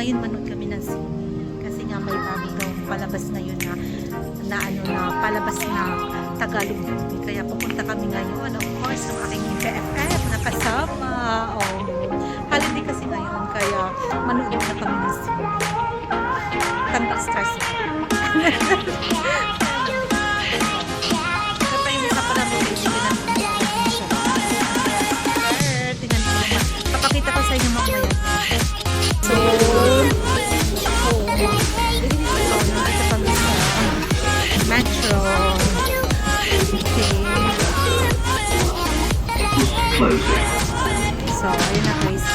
ngayon manood kami ng sine. Kasi nga may bago daw palabas ngayon na palabas na Tagalog movie. Kaya pupunta kami ngayon. Of course, yung aking BFF na kasama. Oh, holiday kasi ngayon. Kaya manood na kami ng sine. Tanggal stress. Papakita ko sa inyo mamaya. So, nandito kami sa Metro. Okay. So, ayun na guys.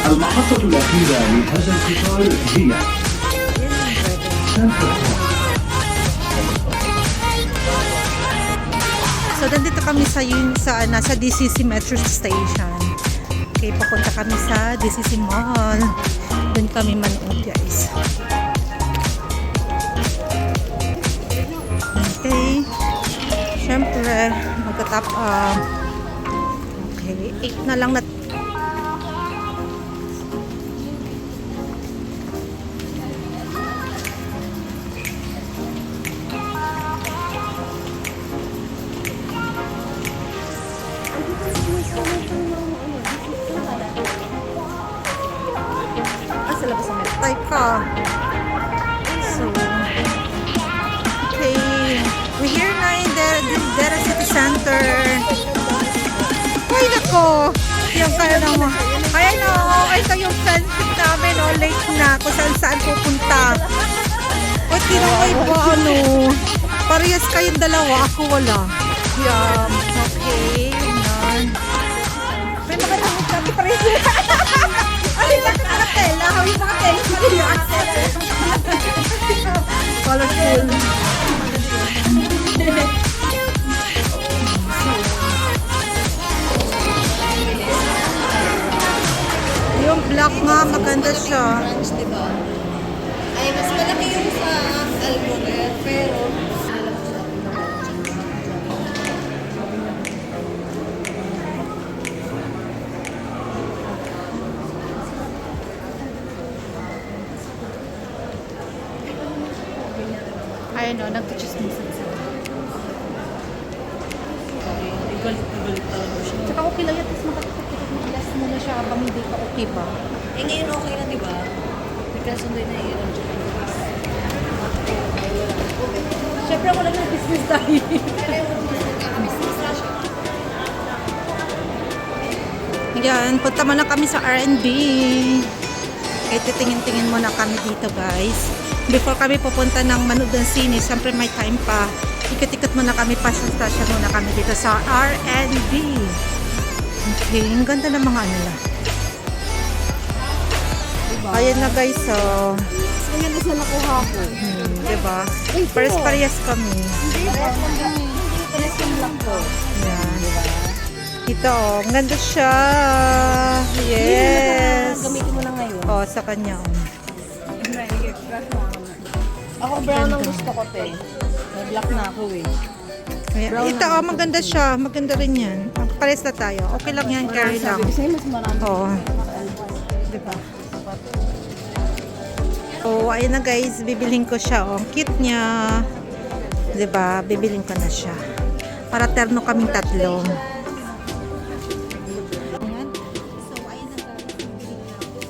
المحطة الأخيرة لهذا القطار هي So, nandito kami sa DCC Metro Station. Okay, papunta kami sa DCC Mall. Doon kami manood, guys. Okay. Siyempre, magtatap okay, 8 na lang na. Sa labas ng type ka. So, okay. We're here na in Dera City Center. Ay, nako. Yung kaya naman. Kaya no, ito yung friendship namin. No? Late na. Kung saan pupunta. O, kinuhay ba ano? Parehas kayong dalawa. Ako wala. Yan. Okay. Yan. May magandang kami parehas. Ay, bakit mga tela? How yung mga tela? Colorful. Yung black nga, maganda siya. Diba? Ay, mas malaki yung sa Alcover, pero ayun o, nagtuchismisan siya. galit talaga siya. Tsaka okay lang yan, tapos makakapit muna siya habang hindi pa okay pa. Eh ngayon okay na, diba? Nagkasundoy na yun. Siyempre wala na business tayo. Yan, punta muna kami sa R&B. Okay, titingin-tingin muna kami dito guys. Before kami pupunta ng manood ng sine, siyempre may time pa. Ikot-ikot muna kami pa sa station muna kami dito sa R&B. Okay, ang ganda ng mga ano lang. Diba? Ayan na guys, so. Ang ganda sa nakuha ko. Diba? Pares-parehas kami. Hindi, pares yung lock ko. Yan. Ito, oh, ang ganda siya. Yes. Gamitin mo na ngayon. Oh, sa kanya. Oh. Ako brown ang gusto ko, te. Nag-black na ako eh. Ayan. Ito, oh, maganda siya. Maganda rin yan. Pares na tayo. Okay lang yan, carry lang. Sabi ko sa'yo, mas marami. Oo. Diba? So, ayun na guys. Bibilhin ko siya. Oh, ang cute niya. Diba? Bibilhin ko na siya. Para terno kaming tatlo. Ayan. So, ayun na guys. Bibilhin na ako.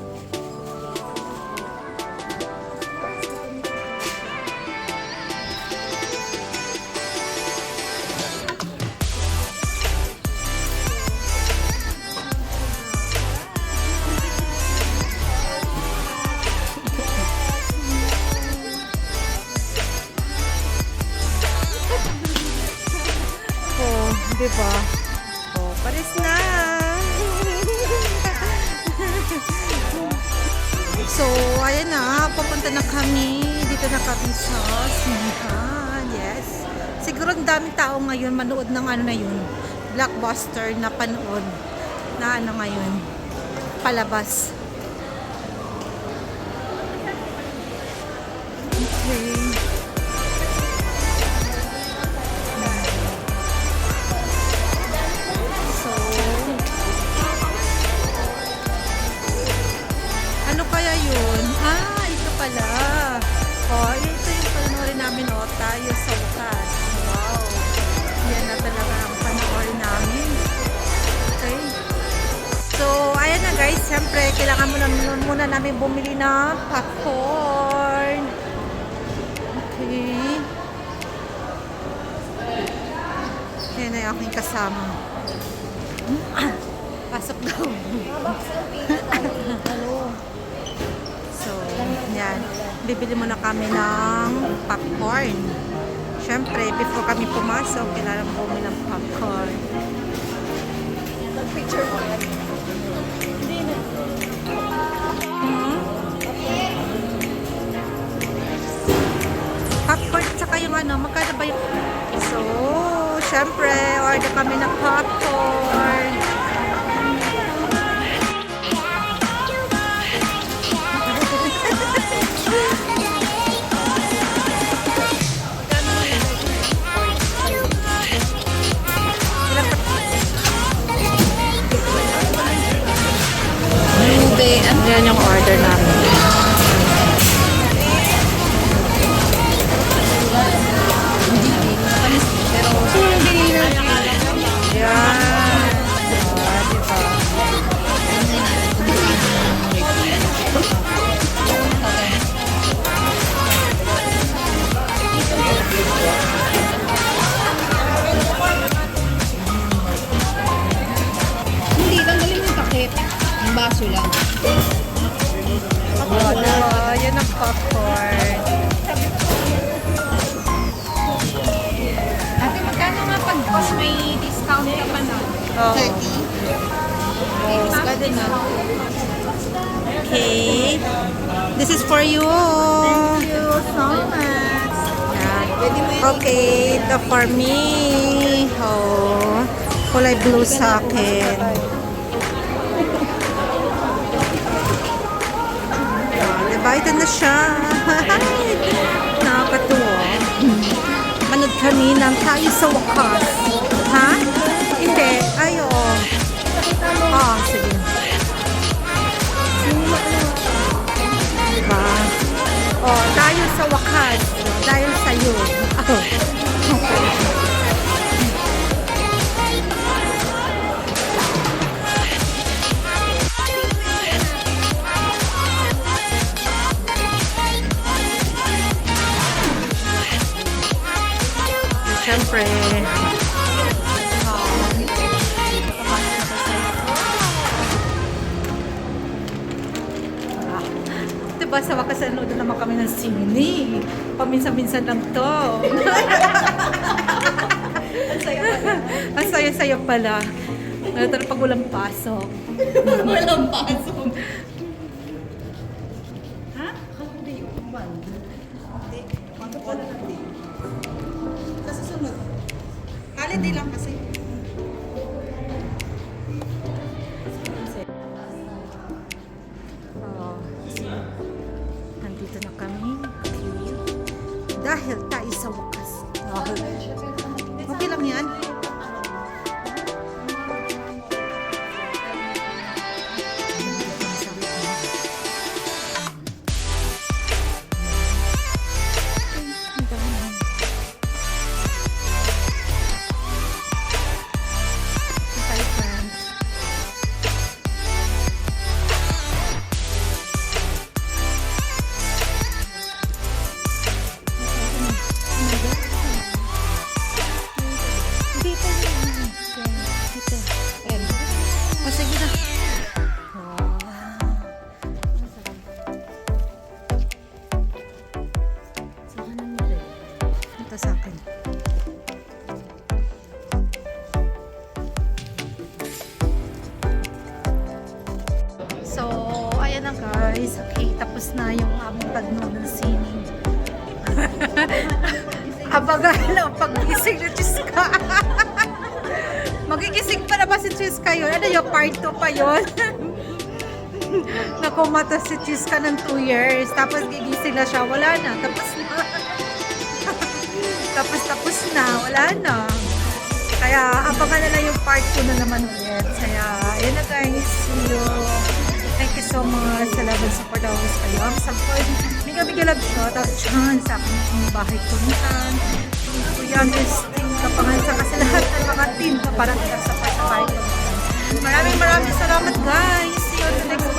Oh, diba? Oh, pares na. So, ayan na. Papunta na kami. Dito na kami sa sinihan. Yes. Siguro ang daming tao ngayon manood ng ano na yun. Blockbuster na panood. Na ano ngayon. Palabas. Okay. So, tayo sa wakas. Wow. Yan na talaga ang panahon namin. Okay. So, ayan na guys. Siyempre, kailangan muna namin bumili ng popcorn. Okay. Yan na yung aking kasama. Pasok daw. So, yan. Bibili muna kami ng popcorn. Siyempre, before kami pumasok, kailangan bumili ng popcorn. Picture mo. Popcorn, tsaka yung ano, magkano ba yung... So, syempre, order kami ng popcorn. Yan yung order namin. Yan. Diba? Hindi, tanggalin mo yung takip. Yung baso lang. Yan ang popcorn. Ate, magkano nga pag boss may discount ka pa na? Oh. 30? Okay, discount din na. Okay. This is for you. Thank you so much. Yan. Pwede mo yun. Okay, ito for me. Oh, kulay blue sa akin. Diba? Ito na siya. Nakakatuwa. Manood kami ng Tayo sa Wakas. Ha? Hindi. Ay, oo. Ah, sige. Diba? Oh, tayo sa wakas. Dahil sa'yo. Oh. Okay. Siyempre. Diba sa wakas nanood na naman kami ng sine. Paminsan-minsan lang to. Ang saya-saya pala. Ito na pag walang pasok. Walang pasok. Ha? Hindi. Hindi. Magkapala na din. Sa susunod. Holiday lang kasi. Oh. Nandito na kami. Dahil tayo sa wakas. Oh. Okay lang yan. Sige na. Ito sa akin. So, ayan na guys. Okay, tapos na yung aming pagnood ng sine. Abagal ang pag-gising na Chiska. Magigising pa na ba si Chiska yun? Ano yung part 2 pa yun? Nakumata si Chiska ng 2 years. Tapos gigising na siya. Wala na. Tapos na. Tapos na. Wala na. Kaya abangan na lang yung part 2 na naman ulit. Kaya, yun na guys. Thank you so much sa love and support always kayo. Ang support. Bigla love shoutout dyan sa aking bahay kunitan. Janice Team Kapangan, saka sa lahat ng mga team na parang sa Pasapay. Maraming salamat guys. See you on the next